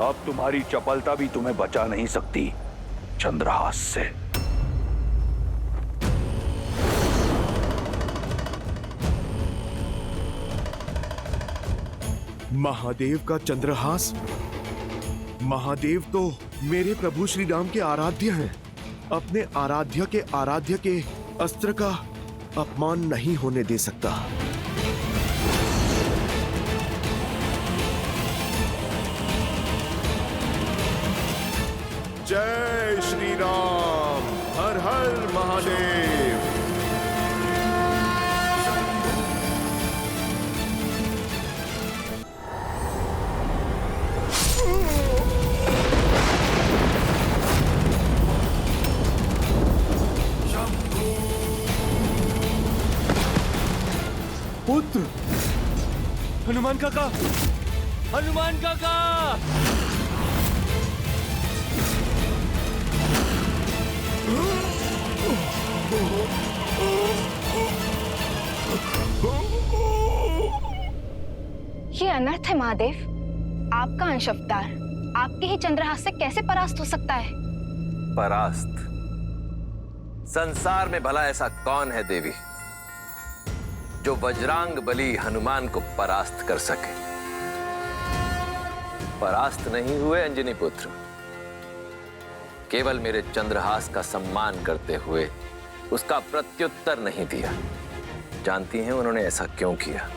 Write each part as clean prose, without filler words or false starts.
अब तुम्हारी चपलता भी तुम्हें बचा नहीं सकती चंद्रहास से। महादेव का चंद्रहास? महादेव तो मेरे प्रभु श्री राम के आराध्य हैं। अपने आराध्य के अस्त्र का अपमान नहीं होने दे सकता। जय श्री राम। हर हर महादेव। पुत्र हनुमान काका, हनुमान काका। ये अनर्थ है महादेव। आपका अंश अवतार आपके ही चंद्रहास से कैसे परास्त हो सकता है? परास्त? संसार में भला ऐसा कौन है देवी जो वज्रांग बली हनुमान को परास्त कर सके? परास्त नहीं हुए अंजनी पुत्र, केवल मेरे चंद्रहास का सम्मान करते हुए उसका प्रत्युत्तर नहीं दिया। जानती हैं उन्होंने ऐसा क्यों किया?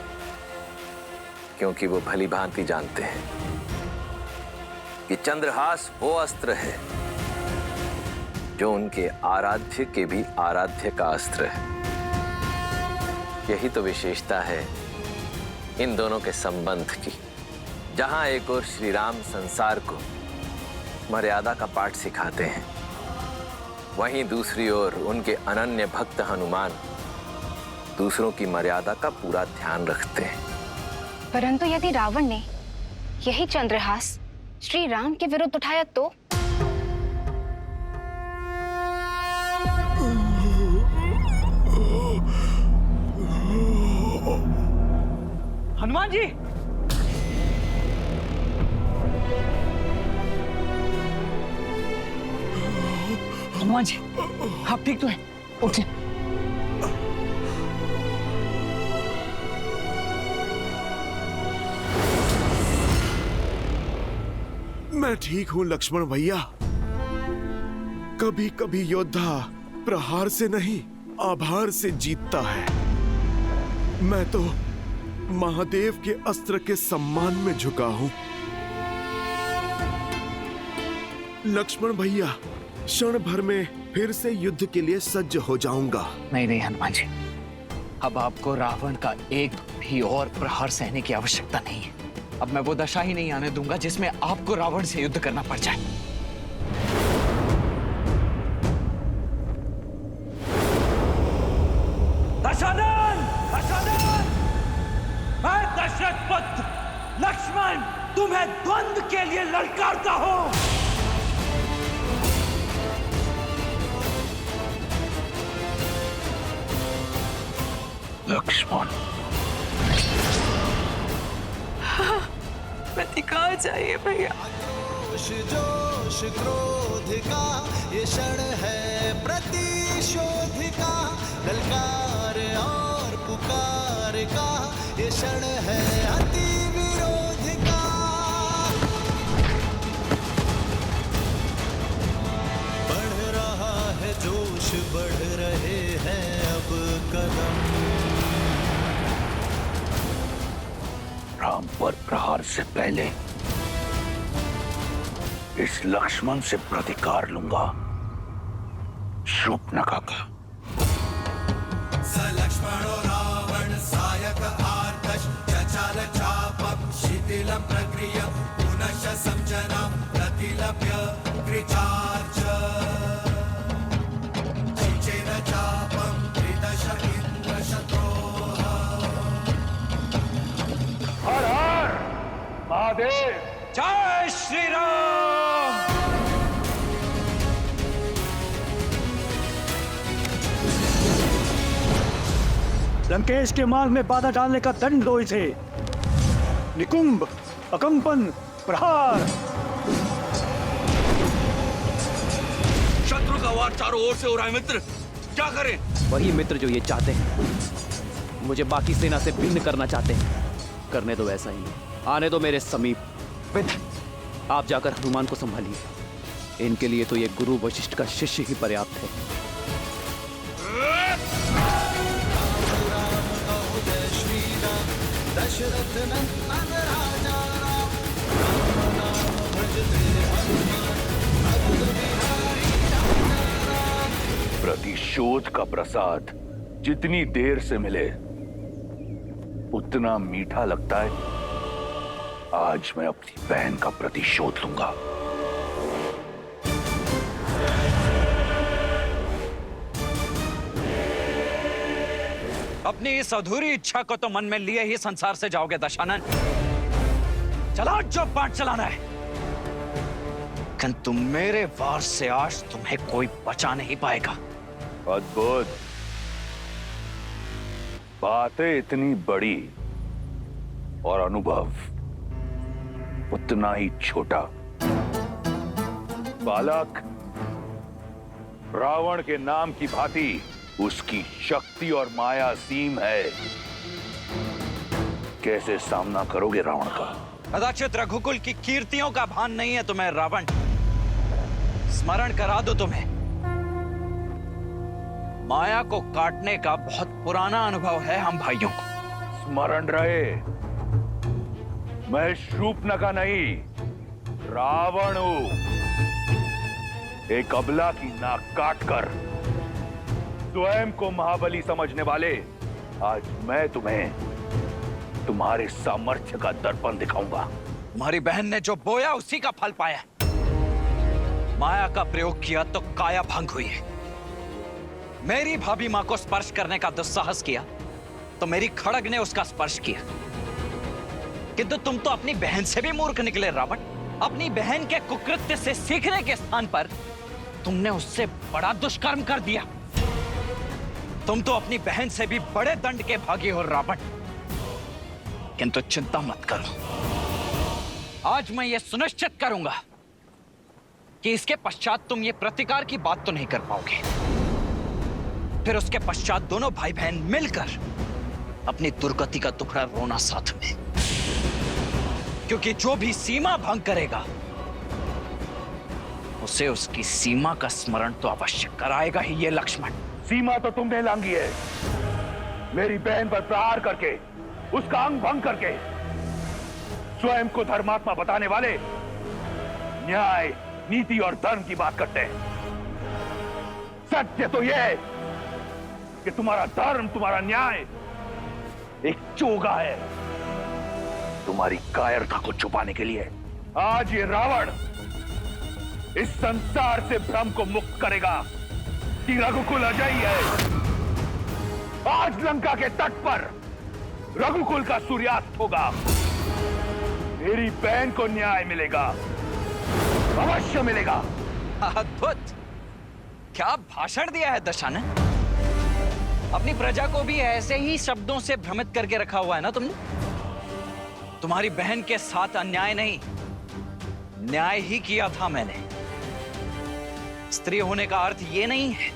क्योंकि वो भली भांति जानते हैं कि चंद्रहास वो अस्त्र है जो उनके आराध्य के भी आराध्य का अस्त्र है। यही तो विशेषता है इन दोनों के संबंध की। जहां एक ओर श्री राम संसार को मर्यादा का पाठ सिखाते हैं, वहीं दूसरी ओर उनके अनन्य भक्त हनुमान दूसरों की मर्यादा का पूरा ध्यान रखते हैं। परंतु यदि रावण ने यही चंद्रहास श्री राम के विरुद्ध उठाया तो? हनुमान जी, हनुमान जी, आप ठीक तो हैं? उठिए। मैं ठीक हूं लक्ष्मण भैया। कभी कभी योद्धा प्रहार से नहीं आभार से जीतता है। मैं तो महादेव के अस्त्र के सम्मान में झुका हूं। लक्ष्मण भैया, क्षण भर में फिर से युद्ध के लिए सज्ज हो जाऊंगा। नहीं नहीं हनुमान जी, अब आपको रावण का एक भी और प्रहार सहने की आवश्यकता नहीं है। अब मैं वो दशा ही नहीं आने दूंगा जिसमें आपको रावण से युद्ध करना पड़ जाए। दशानन! दशानन! मैं दशरथ पुत्र लक्ष्मण तुम्हें द्वंद्व के लिए ललकारता हूं। लक्ष्मण, प्रतिकार चाहिए भैया। जोश क्रोध का ये क्षण है प्रतिशोध का, ललकार और पुकार का ये क्षण है अति विरोध का। बढ़ रहा है जोश, बढ़ रहे हैं अब कदम। राम पर प्रहार से पहले इस लक्ष्मण से प्रतिकार लूंगा। शूर्पणखा का। स लक्ष्मणो रावण सायक आर्तश चचाल चापम शिथिलं प्रक्रिय पुनश्च संजना प्रतिलभ्य कृचार्च चिचेन चापम त्रिदश इंद्र शत्रोः। हर हर महादेव। जय श्री राम। लंकेश के मार्ग में बाधा डालने का दंड दो इसे। निकुंभ, अकंपन, प्रहार। शत्रु का वार चारों ओर से हो रहा है मित्र, क्या करें? वही मित्र जो ये चाहते हैं, मुझे बाकी सेना से भिन्न करना चाहते हैं। करने दो वैसा ही, आने दो मेरे समीप। मित्र, आप जाकर हनुमान को संभालिए। इनके लिए तो ये गुरु वशिष्ठ का शिष्य ही पर्याप्त है। दशरथ नंदन राजा राम, प्रतिशोध का प्रसाद जितनी देर से मिले उतना मीठा लगता है। आज मैं अपनी बहन का प्रतिशोध लूंगा। अपनी इस अधूरी इच्छा को तो मन में लिए ही संसार से जाओगे दशानन। चला जो पाठ चलाना है, किंतु मेरे वार से आज तुम्हें कोई बचा नहीं पाएगा। अद्भुत। बातें इतनी बड़ी और अनुभव उतना ही छोटा। बालक, रावण के नाम की भांति उसकी शक्ति और माया असीम है। कैसे सामना करोगे रावण का? कदाचित रघुकुल की कीर्तियों का भान नहीं है तुम्हें रावण। स्मरण करा दो तुम्हें, माया को काटने का बहुत पुराना अनुभव है हम भाइयों को। स्मरण रहे, मैं शूर्पणखा नहीं, रावण हूं। एक अबला की नाक काटकर स्वयं को महाबली समझने वाले, आज मैं तुम्हें तुम्हारे सामर्थ्य का दर्पण दिखाऊंगा। तुम्हारी बहन ने जो बोया उसी का फल पाया। माया का प्रयोग किया तो काया भंग हुई है। मेरी भाभी मां को स्पर्श करने का दुस्साहस किया तो मेरी खड़ग ने उसका स्पर्श किया। किंतु तुम तो अपनी बहन से भी मूर्ख निकले रावण। अपनी बहन के कुकृत्य से सीखने के स्थान पर तुमने उससे बड़ा दुष्कर्म कर दिया। तुम तो अपनी बहन से भी बड़े दंड के भागी हो रावण। किंतु चिंता मत करो, आज मैं ये सुनिश्चित करूंगा कि इसके पश्चात तुम ये प्रतिकार की बात तो नहीं कर पाओगे। फिर उसके पश्चात दोनों भाई बहन मिलकर अपनी दुर्गति का दुखड़ा रोना साथ में। क्योंकि जो भी सीमा भंग करेगा उसे उसकी सीमा का स्मरण तो अवश्य कराएगा ही ये लक्ष्मण। सीमा तो तुमने लांघी है। मेरी बहन पर प्रहार करके, उसका अंग भंग करके स्वयं को धर्मात्मा बताने वाले न्याय, नीति और धर्म की बात करते हैं। सत्य तो यह है कि तुम्हारा धर्म, तुम्हारा न्याय एक चोगा है तुम्हारी कायरता को छुपाने के लिए। आज ये रावण इस संसार से भ्रम को मुक्त करेगा कि रघुकुल अजयी है। आज लंका के तट पर रघुकुल का सूर्यास्त होगा। मेरी बहन को न्याय मिलेगा, अवश्य मिलेगा। अद्भुत, क्या भाषण दिया है दशानन। अपनी प्रजा को भी ऐसे ही शब्दों से भ्रमित करके रखा हुआ है ना तुमने। तुम्हारी बहन के साथ अन्याय नहीं, न्याय ही किया था मैंने। स्त्री होने का अर्थ यह नहीं है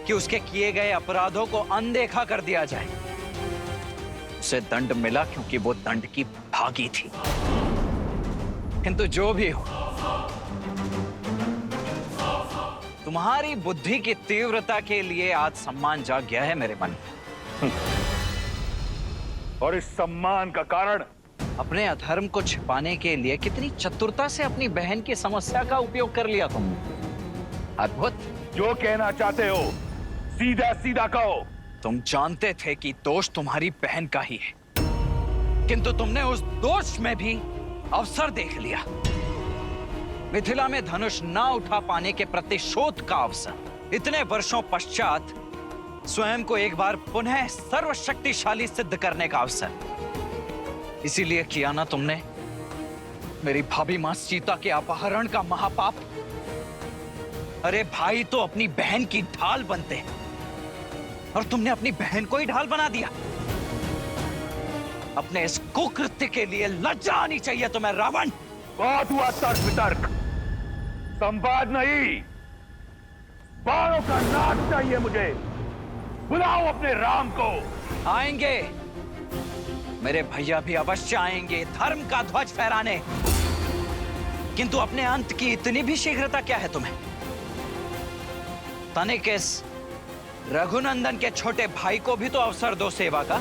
कि उसके किए गए अपराधों को अनदेखा कर दिया जाए। उसे दंड मिला क्योंकि वो दंड की भागी थी। किंतु जो भी हो, तुम्हारी बुद्धि की तीव्रता के लिए आज सम्मान जाग गया है मेरे मन में। और इस सम्मान का कारण अपने अधर्म को छिपाने के लिए कितनी चतुरता से अपनी बहन की समस्या का उपयोग कर लिया तुमने। अद्भुत। जो कहना चाहते हो सीधा सीधा कहो। तुम जानते थे कि दोष तुम्हारी बहन का ही है, किंतु तुमने उस दोष में भी अवसर देख लिया। मिथिला में धनुष ना उठा पाने के प्रतिशोध का अवसर। इतने वर्षों पश्चात स्वयं को एक बार पुनः सर्वशक्तिशाली सिद्ध करने का अवसर। इसीलिए किया ना तुमने मेरी भाभी मां सीता के अपहरण का महापाप। अरे भाई तो अपनी बहन की ढाल बनते हैं और तुमने अपनी बहन को ही ढाल बना दिया। अपने इस कुकृत्य के लिए लज्जा आनी चाहिए तुम्हें रावण। बहुत हुआ तर्क वितर्क, संवाद नहीं। बाणों का नाच चाहिए मुझे। बुलाओ अपने राम को। आएंगे, मेरे भैया भी अवश्य आएंगे धर्म का ध्वज फहराने। किंतु अपने अंत की इतनी भी शीघ्रता क्या है तुम्हें? तनिक इस रघुनंदन के छोटे भाई को भी तो अवसर दो सेवा का।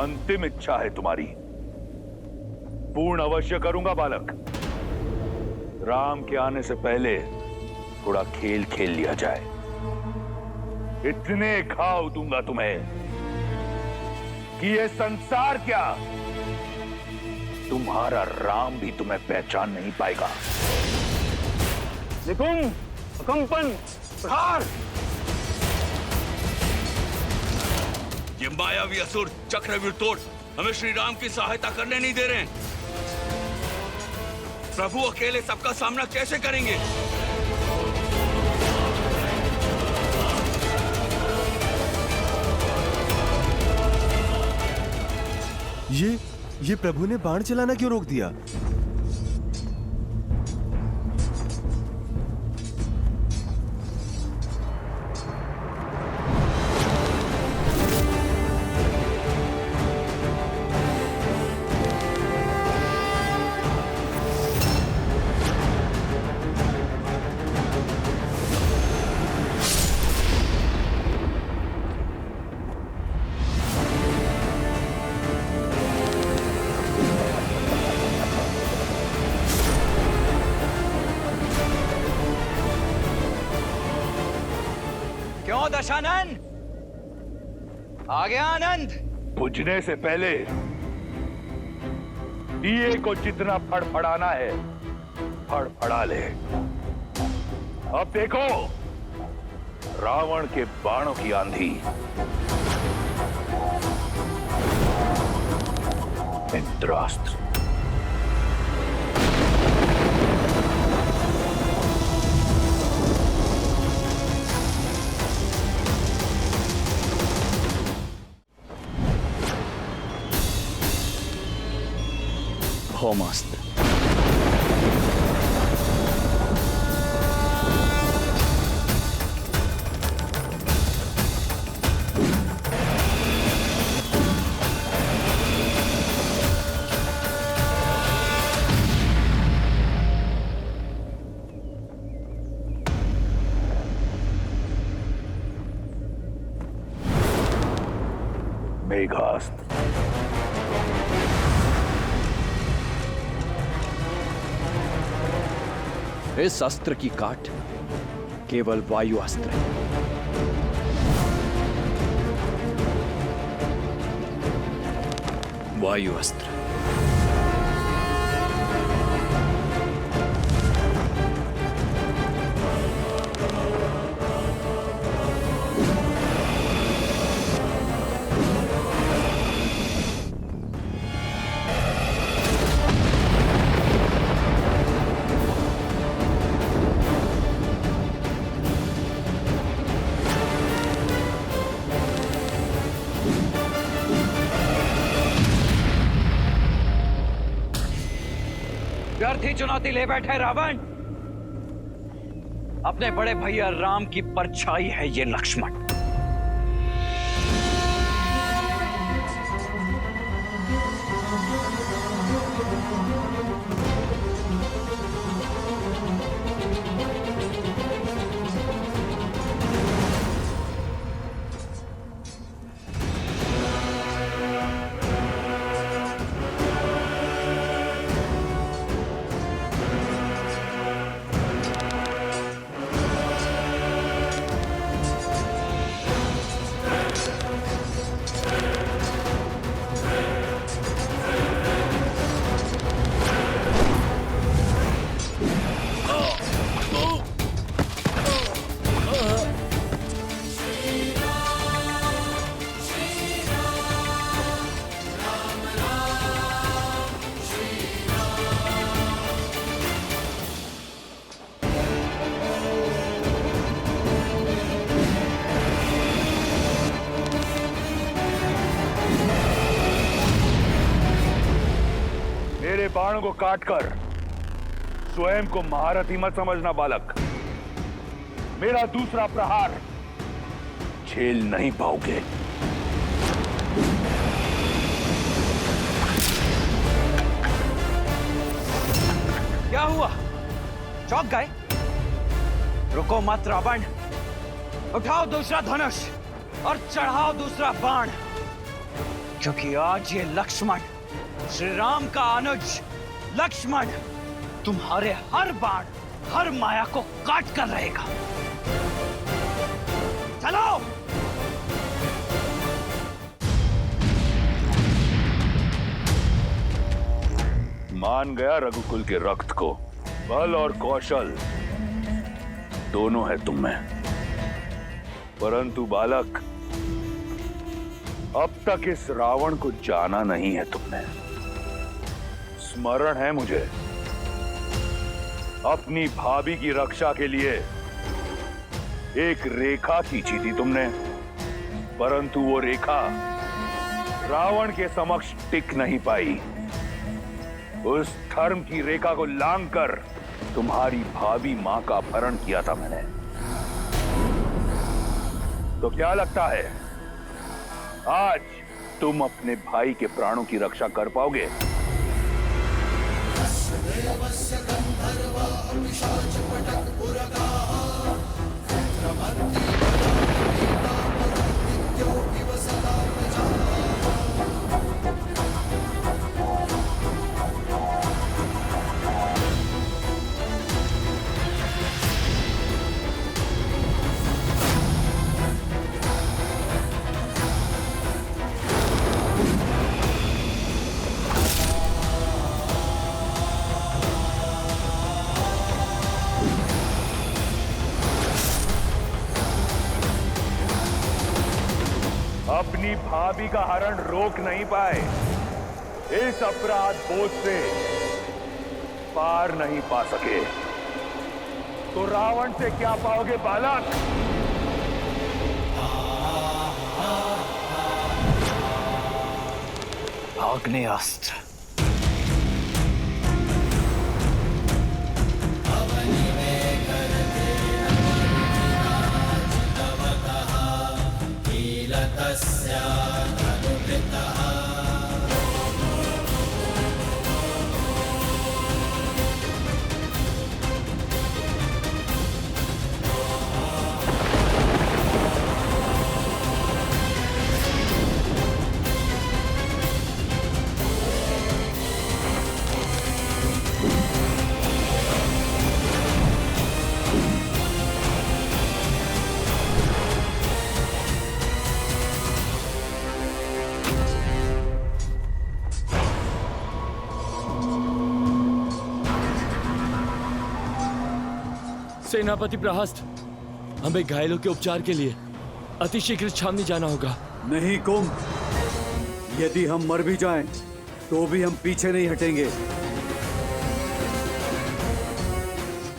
अंतिम इच्छा है तुम्हारी, पूर्ण अवश्य करूंगा बालक। राम के आने से पहले थोड़ा खेल खेल लिया जाए। इतने घाव दूंगा तुम्हें कि ये संसार क्या, तुम्हारा राम भी तुम्हें पहचान नहीं पाएगा। निकुंभ, कंपन, प्रहार। ये मायावी असुर चक्रव्यूह तोड़ हमें श्री राम की सहायता करने नहीं दे रहे हैं। प्रभु अकेले सबका सामना कैसे करेंगे? ये प्रभु ने बाण चलाना क्यों रोक दिया? क्यों दशानन, आ गया आनंद? बुझने से पहले दिए को जितना फड़फड़ाना है फड़फड़ा ले। अब देखो रावण के बाणों की आंधी। इंद्रास्त्र। भौमास्त्र। मेघास्त्र। इस अस्त्र की काट केवल वायु अस्त्र है। वायु अस्त्र। व्यर्थी चुनौती ले बैठे रावण। अपने बड़े भैया राम की परछाई है ये लक्ष्मण। मेरे बाणों को काटकर स्वयं को महारथी मत समझना बालक। मेरा दूसरा प्रहार झेल नहीं पाओगे। क्या हुआ? चौंक गए? रुको मत रावण, उठाओ दूसरा धनुष और चढ़ाओ दूसरा बाण, क्योंकि आज ये लक्ष्मण, श्री राम का अनुज लक्ष्मण, तुम्हारे हर बाण, हर माया को काट कर रहेगा। चलो! मान गया रघुकुल के रक्त को। बल और कौशल दोनों है तुम में, परंतु बालक, अब तक इस रावण को जाना नहीं है तुमने। स्मरण है मुझे, अपनी भाभी की रक्षा के लिए एक रेखा खींची थी तुमने, परंतु वो रेखा रावण के समक्ष टिक नहीं पाई। उस धर्म की रेखा को लांघकर तुम्हारी भाभी मां का अपहरण किया था मैंने। तो क्या लगता है आज तुम अपने भाई के प्राणों की रक्षा कर पाओगे? अपनी भाभी का हरण रोक नहीं पाए, इस अपराध बोझ से पार नहीं पा सके, तो रावण से क्या पाओगे बालक? आग्नेयास्त्र। सेनापति प्रहस्त, हमें घायलों के उपचार के लिए अतिशीघ्र छावनी जाना होगा। नहीं कुंभ, यदि हम मर भी जाएं, तो भी हम पीछे नहीं हटेंगे।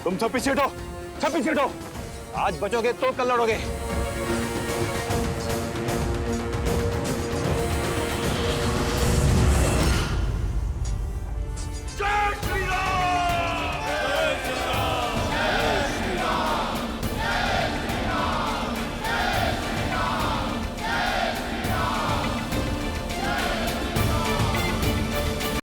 तुम सब पीछे हटो, सब पीछे हटो। आज बचोगे तो कल लड़ोगे।